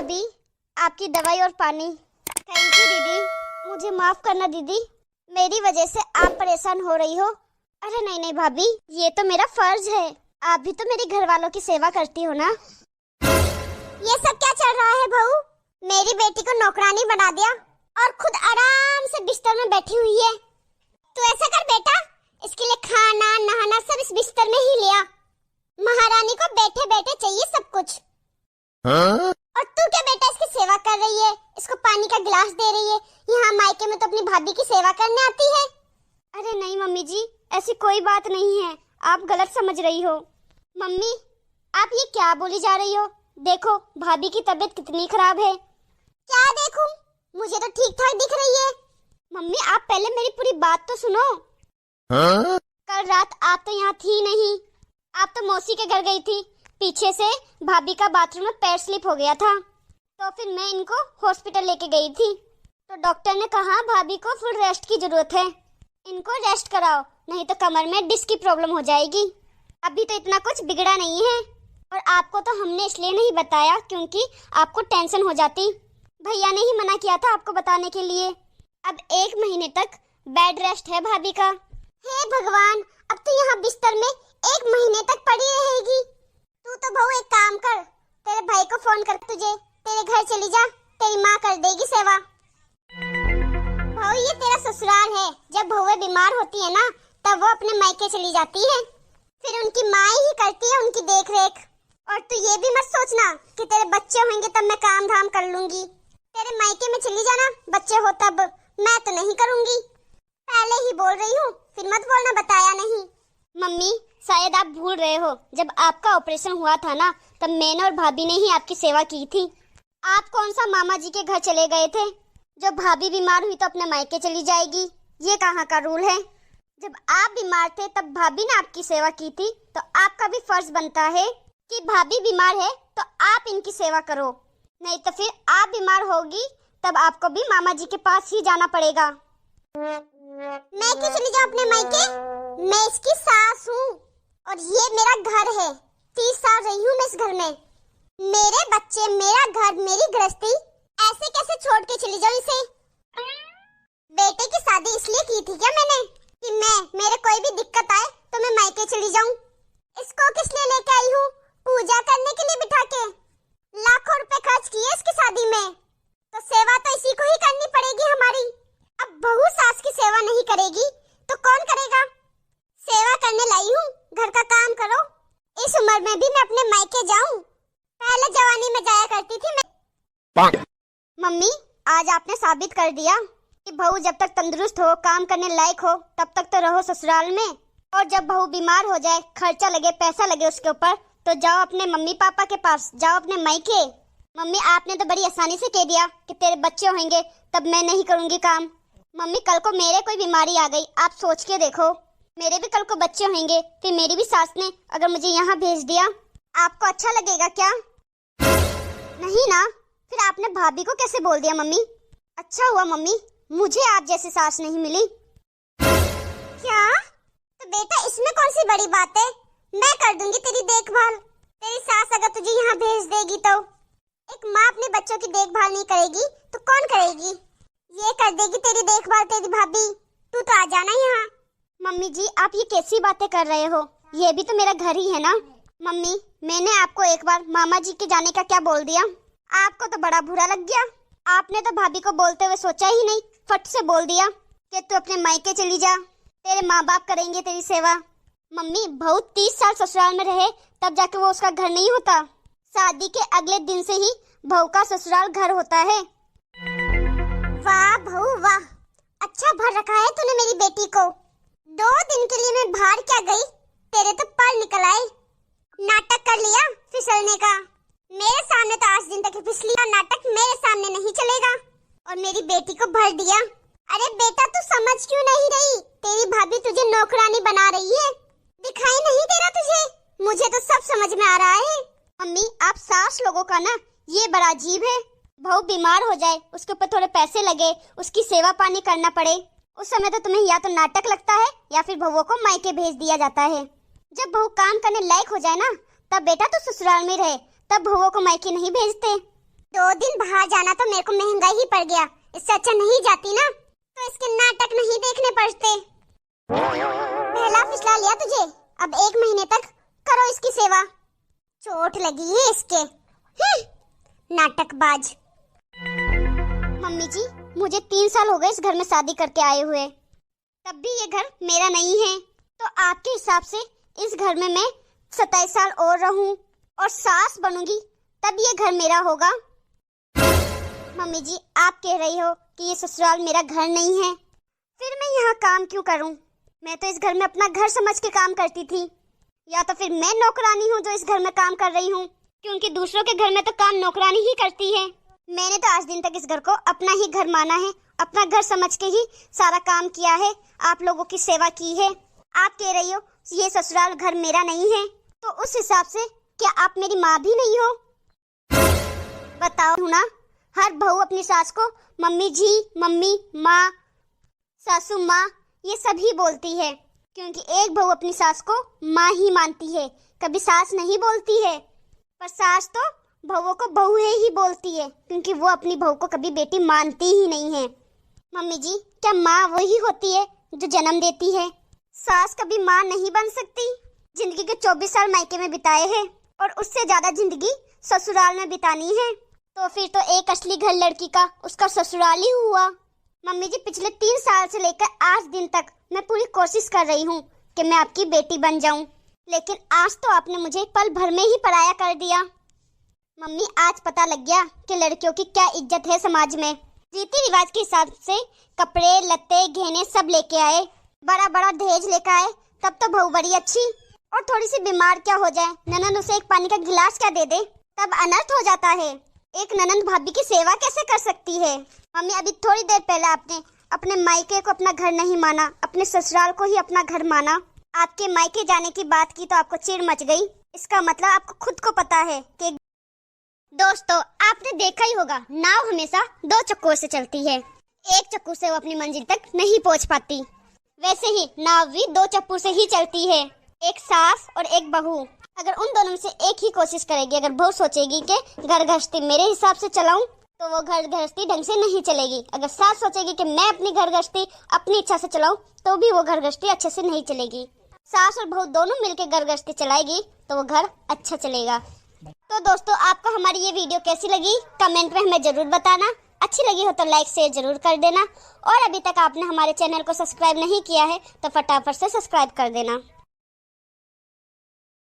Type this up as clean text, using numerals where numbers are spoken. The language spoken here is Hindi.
भाभी, आपकी दवाई और पानी। थैंक यू दीदी। मुझे माफ करना दीदी, मेरी वजह से आप परेशान हो रही हो। अरे नहीं नहीं भाभी, ये तो मेरा फर्ज है। आप भी तो मेरे घर वालों की सेवा करती हो ना। ये सब क्या चल रहा है बहू? मेरी बेटी को नौकरानी बना दिया और खुद आराम से बिस्तर में बैठी हुई है। तो ऐसा कर बेटा, इसके लिए खाना नहाना सब इस बिस्तर में ही लिया। महारानी को बैठे बैठे चाहिए सब कुछ। हाँ? और तू क्या बेटा इसकी सेवा कर रही है, इसको पानी का गिलास दे रही है। यहाँ मायके में तो अपनी भाभी की सेवा करने आती है। अरे नहीं मम्मी जी, ऐसी कोई बात नहीं है, आप गलत समझ रही हो। मम्मी, आप ये क्या बोली जा रही हो? देखो भाभी की तबीयत कितनी खराब है। क्या देखूं? मुझे तो ठीक ठाक दिख रही है। मम्मी आप पहले मेरी पूरी बात तो सुनो। हाँ? कल रात आप तो यहाँ थी नहीं, आप तो मौसी के घर गई थी। पीछे से भाभी का बाथरूम में पैर स्लिप हो गया था, तो फिर मैं इनको हॉस्पिटल लेके गई थी। तो डॉक्टर ने कहा भाभी को फुल रेस्ट की जरूरत है, इनको रेस्ट कराओ, नहीं तो कमर में डिस्क की प्रॉब्लम हो जाएगी। अभी तो इतना कुछ बिगड़ा नहीं है, और आपको तो हमने इसलिए नहीं बताया क्योंकि आपको टेंशन हो जाती। भैया ने ही मना किया था आपको बताने के लिए। अब 1 महीने तक बेड रेस्ट है भाभी का। हे भगवान, अब तो यहाँ बिस्तर में 1 महीने तक पड़ी रहेगी। तू तो बहू एक काम कर, तेरे भाई को फोन कर, तुझे तेरे घर चली जा, तेरी माँ कर देगी सेवा। बहू ये तेरा ससुराल है, जब बहुएं बीमार होती है ना तब वो अपने मायके चली जाती है, फिर उनकी माँ ही करती है उनकी देख रेख। और तू ये भी मत सोचना कि तेरे बच्चे होंगे तब मैं काम धाम कर लूंगी। तेरे मायके में चली जाना, बच्चे हो तब, मैं तो नहीं करूंगी। पहले ही बोल रही हूँ, फिर मत बोलना बताया नहीं। मम्मी शायद आप भूल रहे हो, जब आपका ऑपरेशन हुआ था ना तब मैंने और भाभी ने ही आपकी सेवा की थी। आप कौन सा मामा जी के घर चले गए थे? जब भाभी बीमार हुई तो अपने मायके चली जाएगी, ये कहाँ का रूल है? जब आप बीमार थे तब भाभी ने आपकी सेवा की थी, तो आपका भी फर्ज बनता है कि भाभी बीमार है तो आप इनकी सेवा करो, नहीं तो फिर आप बीमार होगी तब आपको भी मामा जी के पास ही जाना पड़ेगा। मैं क्यों चली जाऊँ अपने मायके? मैं इसकी सास हूँ और ये मेरा घर है। 30 साल रही हूँ मैं इस घर में। मेरे बच्चे, मेरा घर, मेरी गृहस्थी, ऐसे कैसे छोड़ के चली जाऊँ इसे? बेटे की शादी इसलिए की थी क्या मैंने कि मेरे कोई भी दिक्कत आए तो मैं मायके चली जाऊँ? इसको किस लिए लेके आई हूँ? पूजा करने के लिए बिठा के। लाखों रुपए खर्च किए इसकी शादी में, तो सेवा तो इसी को ही करनी पड़ेगी हमारी। अब बहू सास की सेवा नहीं करेगी तो कौन करेगा? सेवा करने लाई हूँ, घर का काम करो। इस उम्र में भी मैं अपने मायके जाऊँ? पहले जवानी में जाया करती थी मैं। मम्मी आज आपने साबित कर दिया कि बहू जब तक तंदुरुस्त हो, काम करने लायक हो, तब तक तो रहो ससुराल में, और जब बहू बीमार हो जाए, खर्चा लगे, पैसा लगे उसके ऊपर, तो जाओ अपने मम्मी पापा के पास, जाओ अपने मायके। मम्मी आपने तो बड़ी आसानी से कह दिया कि तेरे बच्चे होंगे तब मैं नहीं करूँगी काम। मम्मी कल को मेरे कोई बीमारी आ गई, आप सोच के देखो, मेरे भी कल को बच्चे होंगे, फिर मेरी भी सास ने अगर मुझे यहाँ भेज दिया, आपको अच्छा लगेगा क्या? नहीं ना, फिर आपने भाभी को कैसे बोल दिया मम्मी? अच्छा हुआ मम्मी मुझे आप जैसी सास नहीं मिली। क्या? तो बेटा इसमें कौन सी बड़ी बात है, मैं कर दूंगी तेरी देखभाल। तेरी सास अगर तुझे यहाँ भेज देगी तो एक माँ अपने बच्चों की देखभाल नहीं करेगी तो कौन करेगी? ये कर देगी तेरी देखभाल तेरी भाभी। तू तो आ जाना यहाँ। मम्मी जी आप ये कैसी बातें कर रहे हो, ये भी तो मेरा घर ही है ना। मम्मी मैंने आपको एक बार मामा जी के जाने का क्या बोल दिया, आपको तो बड़ा बुरा लग गया। आपने तो भाभी को बोलते हुए सोचा ही नहीं, फट से बोल दिया कि तू अपने मायके चली जा, तेरे माँ बाप करेंगे तेरी सेवा। मम्मी बहू 30 साल ससुराल में रहे तब जाके वो उसका घर नहीं होता, शादी के अगले दिन से ही बहू का ससुराल घर होता है। वाह बहू वाह, अच्छा भर रखा है तूने मेरी बेटी को। 2 दिन के लिए मैं बाहर क्या गई, तेरे तो पर निकल आए। नाटक कर लिया फिसलने का, मेरे सामने तो 8 दिन तक फिसली, नाटक मेरे सामने नहीं चलेगा। और मेरी बेटी को भर दिया। अरे बेटा तू समझ क्यों नहीं रही, तेरी भाभी तुझे नौकरानी बना रही है, दिखाई नहीं दे रहा तुझे? मुझे तो सब समझ में आ रहा है। मम्मी आप सास लोगों का ना ये बड़ा अजीब है, बहू बीमार हो जाए, उसके ऊपर थोड़े पैसे लगे, उसकी सेवा पानी करना पड़े, उस समय तो तुम्हें या तो नाटक लगता है या फिर बहुओं को मायके भेज दिया जाता है। जब बहू काम करने लायक हो जाए ना तब बेटा तो ससुराल में रहे, तब बहुओं को मायके नहीं भेजते। 2 दिन बाहर जाना तो मेरे को महंगा ही पड़ गया, इससे अच्छा नहीं जाती ना, तो इसके नाटक नहीं देखने पड़ते। पहला फिसला लिया तुझे, अब 1 महीने तक करो इसकी सेवा। चोट लगी है इसके, नाटकबाज। मम्मी जी, मुझे 3 साल हो गए इस घर में शादी करके आए हुए, तब भी ये घर मेरा नहीं है, तो आपके हिसाब से इस घर में मैं 27 साल और रहूं और सास बनूंगी तब ये घर मेरा होगा। मम्मी जी, आप कह रही हो कि ये ससुराल मेरा घर नहीं है, फिर मैं यहाँ काम क्यों करूं? मैं तो इस घर में अपना घर समझ के काम करती थी, या तो फिर मैं नौकरानी हूँ जो इस घर में काम कर रही हूँ, क्योंकि दूसरों के घर में तो काम नौकरानी ही करती है। मैंने तो आज दिन तक इस घर को अपना ही घर माना है, अपना घर समझ के ही सारा काम किया है, आप लोगों की सेवा की है। आप कह रही हो ये ससुराल घर मेरा नहीं है, तो उस हिसाब से क्या आप मेरी माँ भी नहीं हो? बताओ ना, हर बहू अपनी सास को मम्मी जी, मम्मी, माँ, सासू माँ ये सभी बोलती है, क्योंकि एक बहू अपनी सास को माँ ही मानती है, कभी सास नहीं बोलती है। पर सास तो बहुओं को बहू ही बोलती है, क्योंकि वो अपनी बहू को कभी बेटी मानती ही नहीं है। मम्मी जी, क्या माँ वही होती है जो जन्म देती है? सास कभी माँ नहीं बन सकती। जिंदगी के 24 साल मायके में बिताए हैं और उससे ज्यादा जिंदगी ससुराल में बितानी है, तो फिर तो एक असली घर लड़की का उसका ससुराल ही हुआ। मम्मी जी, पिछले 3 साल से लेकर आज दिन तक मैं पूरी कोशिश कर रही हूँ कि मैं आपकी बेटी बन जाऊँ, लेकिन आज तो आपने मुझे पल भर में ही पराया कर दिया। मम्मी, आज पता लग गया कि लड़कियों की क्या इज्जत है समाज में। रीति रिवाज के हिसाब से कपड़े लत्ते गहने सब लेके आए, बड़ा बड़ा दहेज लेकर आए, तब तो बहू बड़ी अच्छी, और थोड़ी सी बीमार क्या हो जाए, ननद उसे एक पानी का गिलास क्या दे दे, तब अनर्थ हो जाता है। एक ननद भाभी की सेवा कैसे कर सकती है? मम्मी, अभी थोड़ी देर पहले आपने अपने मायके को अपना घर नहीं माना, अपने ससुराल को ही अपना घर माना। आपके मायके जाने की बात की तो आपको चिढ़ मच गई, इसका मतलब आपको खुद को पता है कि दोस्तों, आपने देखा ही होगा, नाव हमेशा 2 चक्कों से चलती है, एक चक्कू से वो अपनी मंजिल तक नहीं पहुंच पाती। वैसे ही नाव भी 2 चक्कू से ही चलती है, एक सास और एक बहू। अगर उन दोनों में से एक ही कोशिश करेगी, अगर बहू सोचेगी कि घर गृहस्थी मेरे हिसाब से चलाऊं, तो वो घर गृहस्थी ढंग से नहीं चलेगी। अगर सास सोचेगी कि मैं अपनी घर गृहस्थी अपनी इच्छा से चलाऊं, तो भी वो घर गृहस्थी अच्छे से नहीं चलेगी। सास और बहू दोनों मिलकर घर गृहस्थी चलाएगी तो वो घर अच्छा चलेगा। तो दोस्तों, आपको हमारी ये वीडियो कैसी लगी कमेंट में हमें जरूर बताना। अच्छी लगी हो तो लाइक शेयर जरूर कर देना, और अभी तक आपने हमारे चैनल को सब्सक्राइब नहीं किया है तो फटाफट से सब्सक्राइब कर देना।